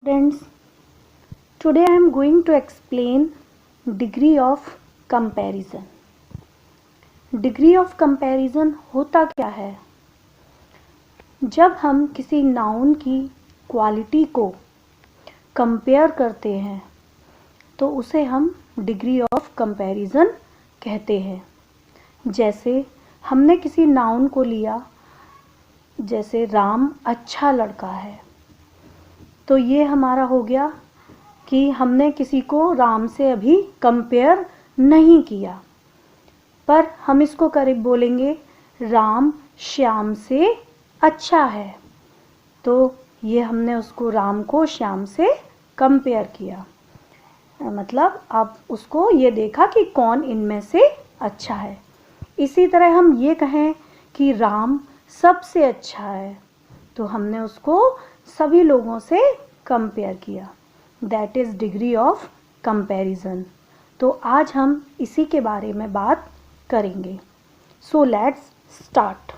Friends, today I am going to explain degree of comparison. Degree of comparison होता क्या है? जब हम किसी नाउन की क्वालिटी को कंपेयर करते हैं तो उसे हम डिग्री ऑफ कंपैरिजन कहते हैं। जैसे हमने किसी नाउन को लिया, जैसे राम अच्छा लड़का है, तो ये हमारा हो गया कि हमने किसी को राम से अभी कंपेयर नहीं किया, पर हम इसको करीब बोलेंगे राम श्याम से अच्छा है, तो ये हमने उसको राम को श्याम से कंपेयर किया, मतलब अब उसको ये देखा कि कौन इनमें से अच्छा है। इसी तरह हम ये कहें कि राम सबसे अच्छा है, तो हमने उसको सभी लोगों से कंपेयर किया, that is degree of comparison. तो आज हम इसी के बारे में बात करेंगे। So let's start.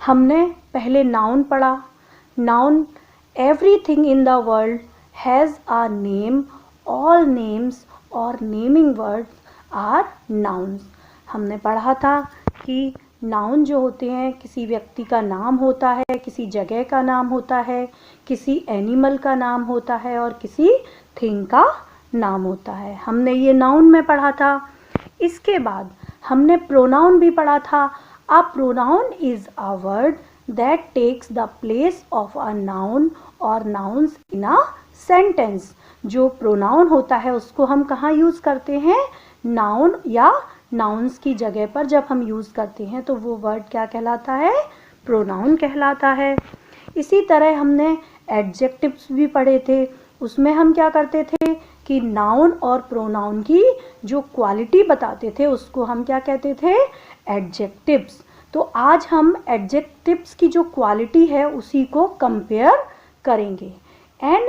हमने पहले नाउन पढ़ा। Noun, everything in the world has a name, all names और नेमिंग वर्ड्स आर नाउन्स। हमने पढ़ा था कि नाउन जो होते हैं किसी व्यक्ति का नाम होता है, किसी जगह का नाम होता है, किसी एनिमल का नाम होता है और किसी थिंग का नाम होता है। हमने ये नाउन में पढ़ा था। इसके बाद हमने प्रोनाउन भी पढ़ा था। A pronoun is a word that takes the place of a noun और नाउन्स इन अ सेंटेंस। जो प्रोनाउन होता है उसको हम कहाँ यूज़ करते हैं? नाउन या नाउन्स की जगह पर जब हम यूज़ करते हैं तो वो वर्ड क्या कहलाता है? प्रोनाउन कहलाता है। इसी तरह हमने एडजेक्टिव्स भी पढ़े थे। उसमें हम क्या करते थे कि नाउन और प्रोनाउन की जो क्वालिटी बताते थे उसको हम क्या कहते थे? एडजेक्टिव्स। तो आज हम एडजेक्टिव्स की जो क्वालिटी है उसी को कंपेयर करेंगे। An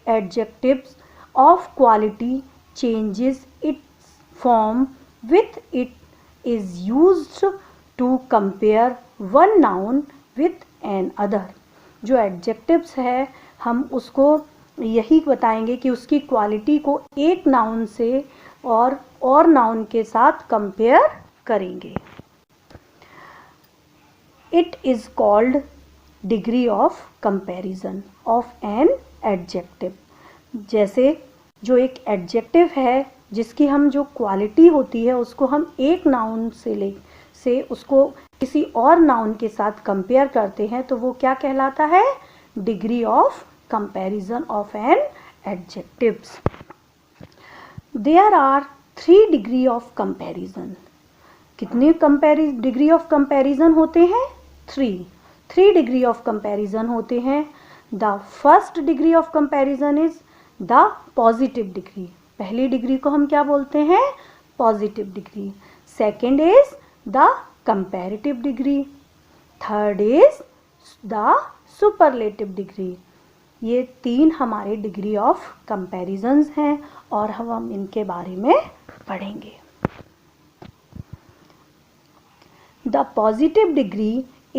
adjectives of quality changes its form with it is used to compare one noun with another। जो एडजेक्टिव्स है हम उसको यही बताएंगे कि उसकी क्वालिटी को एक नाउन से और नाउन के साथ कंपेयर करेंगे। It is called degree of comparison of an adjective. जैसे जो एक एडजेक्टिव है जिसकी हम जो क्वालिटी होती है उसको हम एक नाउन से उसको किसी और नाउन के साथ कंपेयर करते हैं तो वो क्या कहलाता है? Degree of comparison of an adjectives. There are 3 degree of comparison. कितने डिग्री ऑफ कंपैरिजन होते हैं? 3 डिग्री ऑफ कंपैरिजन होते हैं। The first degree of comparison is the positive degree. पहली डिग्री को हम क्या बोलते हैं? Positive degree. Second is the comparative degree. Third is the superlative degree. ये 3 हमारे डिग्री ऑफ कंपैरिजंस हैं और हम इनके बारे में पढ़ेंगे। The positive degree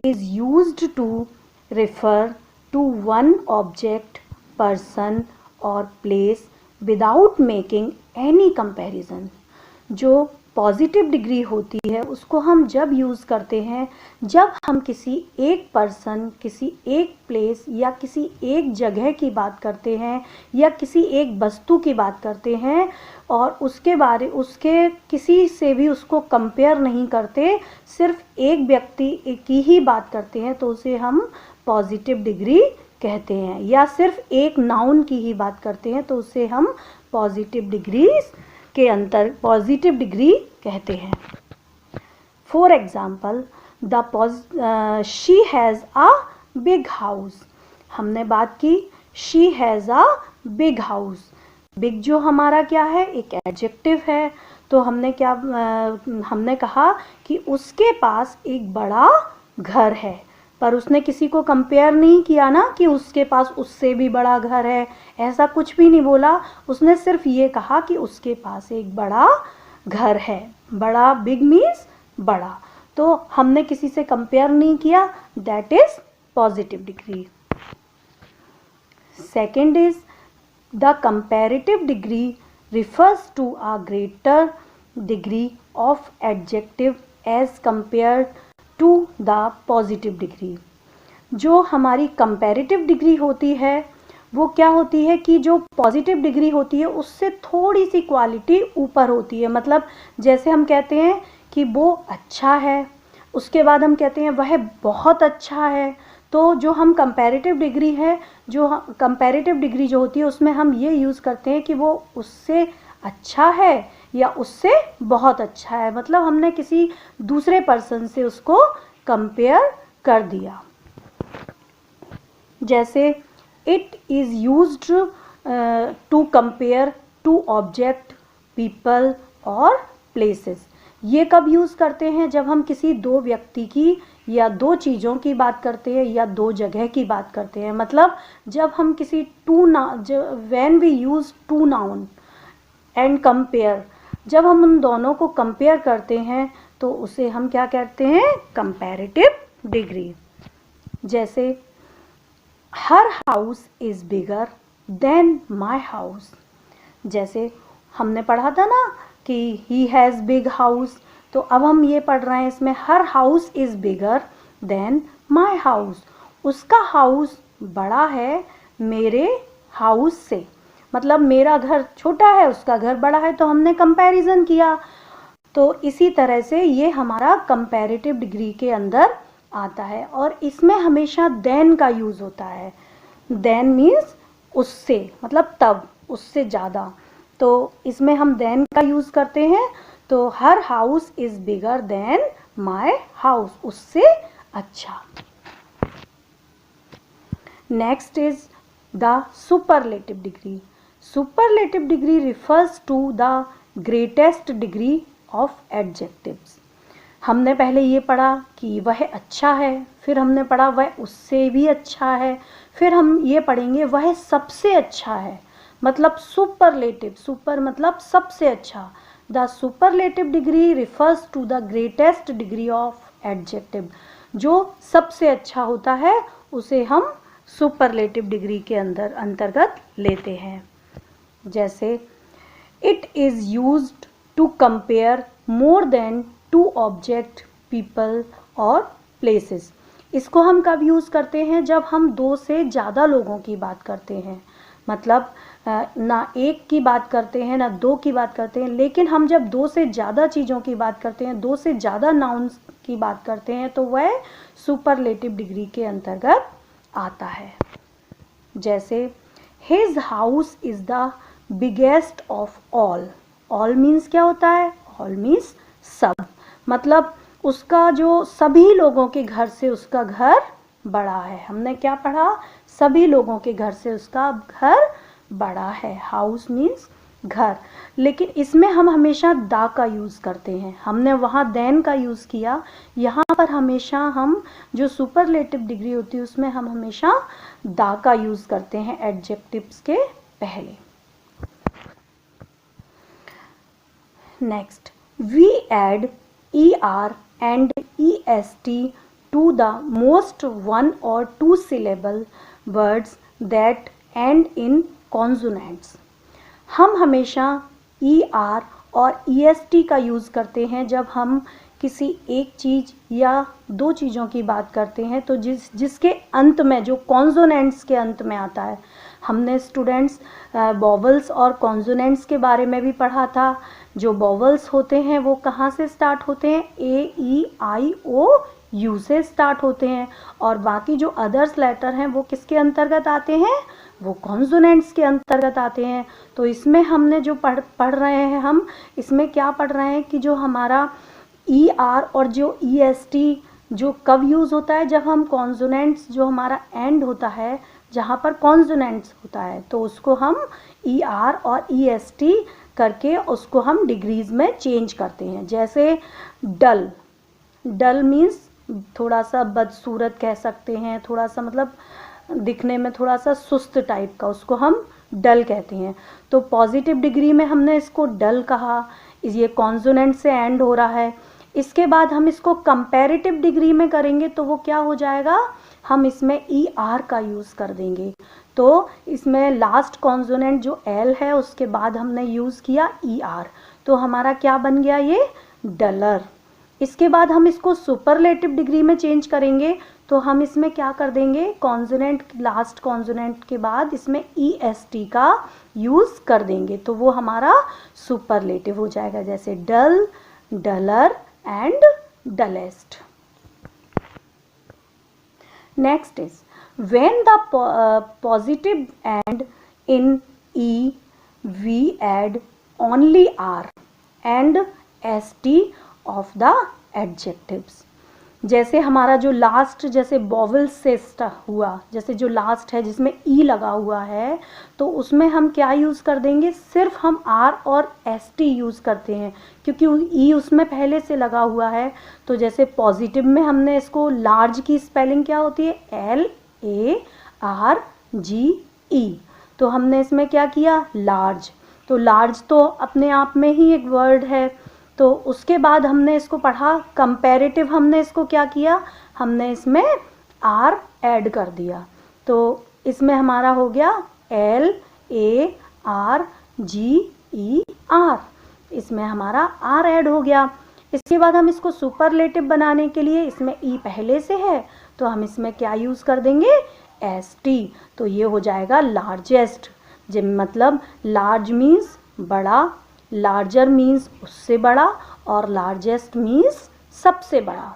is used to refer to one object, person और place without making any comparison. जो पॉजिटिव डिग्री होती है उसको हम जब यूज़ करते हैं जब हम किसी एक पर्सन, किसी एक प्लेस या किसी एक जगह की बात करते हैं या किसी एक वस्तु की बात करते हैं और उसके किसी से भी उसको कंपेयर नहीं करते, सिर्फ एक व्यक्ति की ही बात करते हैं तो उसे हम पॉजिटिव डिग्री कहते हैं। या सिर्फ एक नाउन की ही बात करते हैं तो उसे हम पॉजिटिव डिग्री कहते हैं। For example, she has a big house. हमने बात की she has a big house. Big जो हमारा क्या है? एक एडजेक्टिव है। तो हमने कहा कि उसके पास एक बड़ा घर है, पर उसने किसी को कंपेयर नहीं किया ना कि उसके पास उससे भी बड़ा घर है, ऐसा कुछ भी नहीं बोला। उसने सिर्फ ये कहा कि उसके पास एक बड़ा घर है। बड़ा, बिग मीन्स बड़ा, तो हमने किसी से कंपेयर नहीं किया, that is positive degree. Second is the comparative degree refers to a greater degree of adjective as compared to the positive degree. जो हमारी कंपैरेटिव डिग्री होती है वो क्या होती है कि जो पॉजिटिव डिग्री होती है उससे थोड़ी सी क्वालिटी ऊपर होती है। मतलब जैसे हम कहते हैं कि वो अच्छा है, उसके बाद हम कहते हैं वह बहुत अच्छा है। तो जो हम कंपैरेटिव डिग्री है, जो कंपैरेटिव डिग्री जो होती है उसमें हम ये यूज़ करते हैं कि वो उससे अच्छा है या उससे बहुत अच्छा है। मतलब हमने किसी दूसरे पर्सन से उसको कंपेयर कर दिया। जैसे it is used to compare to object, people और प्लेसेस। ये कब यूज़ करते हैं? जब हम किसी दो व्यक्ति की या दो चीज़ों की बात करते हैं या दो जगह की बात करते हैं। मतलब जब हम किसी when we use two noun and compare, जब हम उन दोनों को कंपेयर करते हैं तो उसे हम क्या कहते हैं? Comparative degree. जैसे her house is bigger than my house. जैसे हमने पढ़ा था ना कि ही हैज़ बिग हाउस, तो अब हम ये पढ़ रहे हैं इसमें her house is bigger than my house. उसका हाउस बड़ा है मेरे हाउस से। मतलब मेरा घर छोटा है, उसका घर बड़ा है, तो हमने कंपैरिजन किया। तो इसी तरह से ये हमारा कंपैरेटिव डिग्री के अंदर आता है। और इसमें हमेशा देन का यूज़ होता है। देन मीन्स उससे, मतलब तब, उससे ज़्यादा। तो इसमें हम देन का यूज़ करते हैं। तो her house is bigger than my house, उससे अच्छा। Next is the superlative degree. Superlative degree refers to the greatest degree of adjectives. हमने पहले ये पढ़ा कि वह अच्छा है, फिर हमने पढ़ा वह उससे भी अच्छा है, फिर हम ये पढ़ेंगे वह सबसे अच्छा है। मतलब सुपरलेटिव, सुपर मतलब सबसे अच्छा। The superlative degree refers to the greatest degree of adjective. जो सबसे अच्छा होता है उसे हम सुपरलेटिव डिग्री के अंतर्गत लेते हैं। जैसे it is used to compare more than two object, people और प्लेसेस। इसको हम कब यूज़ करते हैं? जब हम दो से ज़्यादा लोगों की बात करते हैं। मतलब ना एक की बात करते हैं ना दो की बात करते हैं, लेकिन हम जब दो से ज़्यादा चीज़ों की बात करते हैं, दो से ज़्यादा नाउन्स की बात करते हैं, तो वह सुपरलेटिव डिग्री के अंतर्गत आता है। जैसे his house is the biggest of all. All means क्या होता है? ऑल मीन्स सब। मतलब उसका जो सभी लोगों के घर से उसका घर बड़ा है। हमने क्या पढ़ा? सभी लोगों के घर से उसका घर बड़ा है। हाउस मीन्स घर। लेकिन इसमें हम हमेशा दा का यूज़ करते हैं। हमने वहाँ देन का यूज़ किया, यहाँ पर हमेशा हम जो सुपरलेटिव डिग्री होती है उसमें हम हमेशा दा का यूज़ करते हैं एडजेक्टिव्स के पहले। Next, we add er and est to the most one or two syllable words that end in consonants. हम हमेशा er और est का यूज़ करते हैं जब हम किसी एक चीज़ या दो चीज़ों की बात करते हैं, तो जिसके अंत में, जो कॉन्सोनेंट्स के अंत में आता है। हमने स्टूडेंट्स वॉवल्स और कॉन्सोनेंट्स के बारे में भी पढ़ा था। जो वॉवल्स होते हैं वो कहाँ से स्टार्ट होते हैं? ए, ई, आई, ओ, यू से स्टार्ट होते हैं। और बाकी जो अदर्स लेटर हैं वो किसके अंतर्गत आते हैं? वो कॉन्सोनेंट्स के अंतर्गत आते हैं। तो इसमें हमने जो पढ़ रहे हैं, हम इसमें क्या पढ़ रहे हैं कि जो हमारा ई आर और जो ई एस टी जो कब यूज़ होता है? जब हम कॉन्सोनेंट्स, जो हमारा एंड होता है जहाँ पर कॉन्सोनेंट्स होता है, तो उसको हम ई आर और ई एस टी करके उसको हम डिग्रीज़ में चेंज करते हैं। जैसे डल, डल मीन्स थोड़ा सा बदसूरत कह सकते हैं, थोड़ा सा मतलब दिखने में थोड़ा सा सुस्त टाइप का, उसको हम डल कहते हैं। तो पॉजिटिव डिग्री में हमने इसको डल कहा, ये कॉन्सोनेंट से एंड हो रहा है। इसके बाद हम इसको कंपैरेटिव डिग्री में करेंगे तो वो क्या हो जाएगा? हम इसमें ई आर का यूज़ कर देंगे। तो इसमें लास्ट कॉन्सोनेंट जो एल है उसके बाद हमने यूज़ किया ई आर, तो हमारा क्या बन गया ये डलर। इसके बाद हम इसको सुपरलेटिव डिग्री में चेंज करेंगे, तो हम इसमें क्या कर देंगे, कॉन्सोनेंट लास्ट कॉन्सोनेंट के बाद इसमें ई एस टी का यूज़ कर देंगे, तो वो हमारा सुपरलेटिव हो जाएगा, जैसे dull, duller and dullest. Next is when the positive and in E we add only R and ST of the adjectives। जैसे हमारा जो लास्ट जैसे वॉवल से हुआ, जैसे जो लास्ट है जिसमें ई लगा हुआ है, तो उसमें हम क्या यूज़ कर देंगे, सिर्फ हम आर और एस टी यूज़ करते हैं क्योंकि ई उसमें पहले से लगा हुआ है। तो जैसे पॉजिटिव में हमने इसको लार्ज की स्पेलिंग क्या होती है, एल ए आर जी ई, तो हमने इसमें क्या किया लार्ज, तो लार्ज तो अपने आप में ही एक वर्ड है। तो उसके बाद हमने इसको पढ़ा कंपैरेटिव, हमने इसको क्या किया, हमने इसमें आर ऐड कर दिया, तो इसमें हमारा हो गया L A R G E R, इसमें हमारा आर ऐड हो गया। इसके बाद हम इसको सुपरलेटिव बनाने के लिए, इसमें ई पहले से है तो हम इसमें क्या यूज़ कर देंगे, एस टी, तो ये हो जाएगा लार्जेस्ट। जब मतलब लार्ज मीन्स बड़ा, लार्जर मीन्स उससे बड़ा, और लार्जेस्ट मीन्स सबसे बड़ा।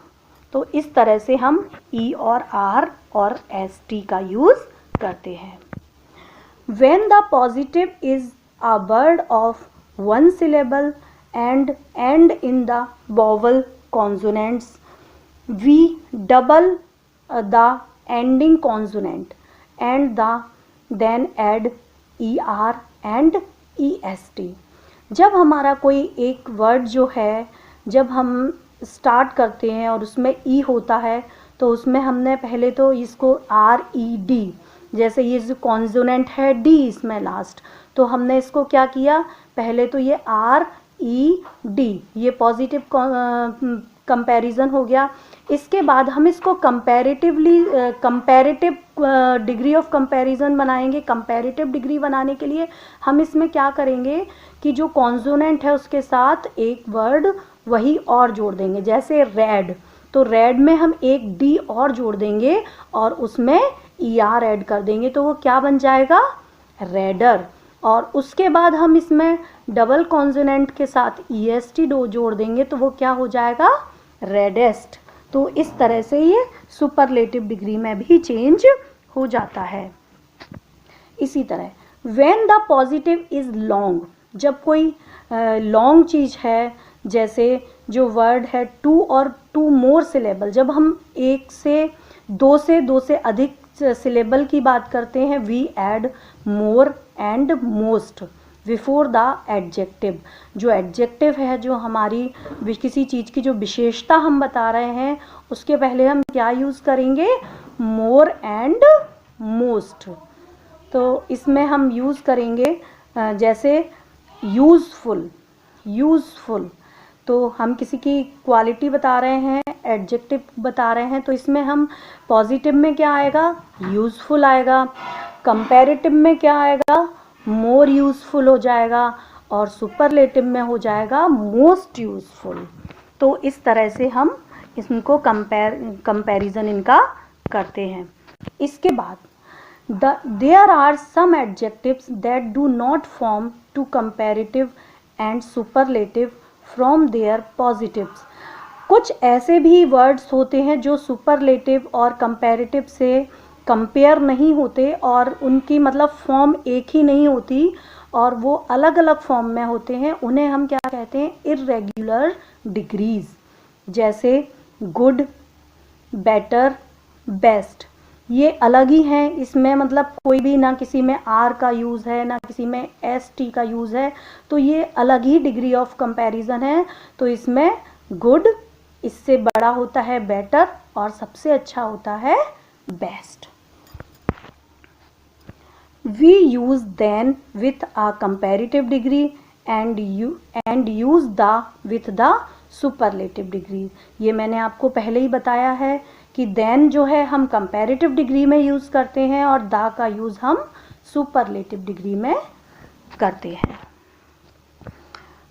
तो इस तरह से हम ई और आर और एस टी का यूज़ करते हैं। When the positive is a word of one syllable and end in the vowel consonants, we double the ending consonant and then add er and est। जब हमारा कोई एक वर्ड जो है, जब हम स्टार्ट करते हैं और उसमें ई होता है, तो उसमें हमने पहले तो इसको आर ई डी, जैसे ये जो कॉन्सोनेंट है डी इसमें लास्ट, तो हमने इसको क्या किया, पहले तो ये आर ई डी, ये पॉजिटिव कंपैरिजन हो गया। इसके बाद हम इसको कंपैरेटिव डिग्री ऑफ कंपैरिजन बनाएंगे। कंपैरेटिव डिग्री बनाने के लिए हम इसमें क्या करेंगे कि जो कॉन्सोनेंट है उसके साथ एक वर्ड वही और जोड़ देंगे, जैसे रेड, तो रेड में हम एक डी और जोड़ देंगे और उसमें ई आर ऐड कर देंगे, तो वो क्या बन जाएगा, रेडर। और उसके बाद हम इसमें डबल कॉन्सोनेंट के साथ ई एस टी जोड़ देंगे, तो वो क्या हो जाएगा, रेडेस्ट। तो इस तरह से ये सुपरलेटिव डिग्री में भी चेंज हो जाता है। इसी तरह when the positive is long, जब कोई लॉन्ग चीज़ है, जैसे जो वर्ड है टू और टू मोर सिलेबल, जब हम एक से दो से अधिक सिलेबल की बात करते हैं, we add more and most before the adjective. जो एडजेक्टिव है, जो हमारी किसी चीज़ की जो विशेषता हम बता रहे हैं, उसके पहले हम क्या यूज़ करेंगे, मोर एंड मोस्ट। तो इसमें हम यूज़ करेंगे जैसे यूज़फुल, तो हम किसी की क्वालिटी बता रहे हैं, एडजेक्टिव बता रहे हैं, तो इसमें हम पॉजिटिव में क्या आएगा, यूज़फुल आएगा, कंपैरेटिव में क्या आएगा, मोर यूज़फुल हो जाएगा, और सुपरलेटिव में हो जाएगा मोस्ट यूज़फुल। तो इस तरह से हम इनको कंपैरिजन इनका करते हैं। इसके बाद there are some adjectives that do not form to comparative and superlative from their positives। कुछ ऐसे भी वर्ड्स होते हैं जो सुपरलेटिव और कंपैरेटिव से कंपेयर नहीं होते, और उनकी मतलब फॉर्म एक ही नहीं होती और वो अलग अलग फॉर्म में होते हैं। उन्हें हम क्या कहते हैं, इर्रेगुलर डिग्रीज, जैसे गुड, बेटर, बेस्ट, ये अलग ही हैं। इसमें मतलब कोई भी ना किसी में आर का यूज़ है ना किसी में एस टी का यूज़ है, तो ये अलग ही डिग्री ऑफ कंपैरिजन है। तो इसमें गुड इससे बड़ा होता है बेटर, और सबसे अच्छा होता है best. We use then with a comparative degree and use the with the superlative degree। ये मैंने आपको पहले ही बताया है कि देन जो है हम कंपैरेटिव डिग्री में यूज़ करते हैं और द का यूज़ हम सुपरलेटिव डिग्री में करते हैं.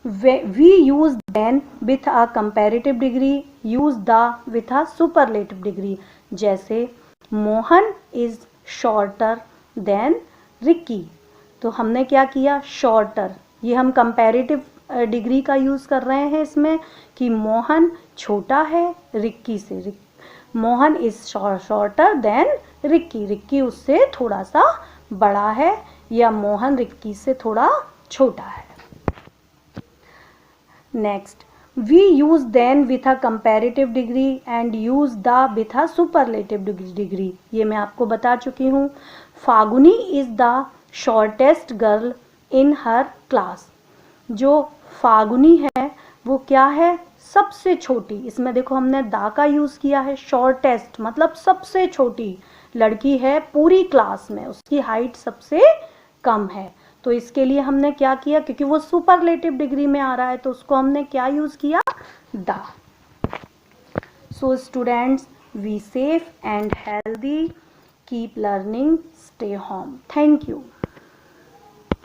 We use then with a comparative degree, use the with a superlative degree. जैसे Mohan is shorter than Rikki. तो हमने क्या किया, शॉर्टर, ये हम कंपैरेटिव डिग्री का यूज़ कर रहे हैं इसमें कि मोहन छोटा है रिक्की से. Mohan is shorter than Rikki, Rikki उससे थोड़ा सा बड़ा है या मोहन रिक्की से थोड़ा छोटा है. Next, we use then with a comparative degree and use the with a superlative degree. ये मैं आपको बता चुकी हूँ. फागुनी is the shortest girl in her class. जो फागुनी है वो क्या है, सबसे छोटी. इसमें देखो हमने दा का यूज़ किया है. शॉर्टेस्ट मतलब सबसे छोटी लड़की है पूरी क्लास में, उसकी हाइट सबसे कम है. तो इसके लिए हमने क्या किया, क्योंकि वो सुपरलेटिव डिग्री में आ रहा है तो उसको हमने क्या यूज़ किया, the. So students, be safe and healthy, keep learning, stay home. Thank you.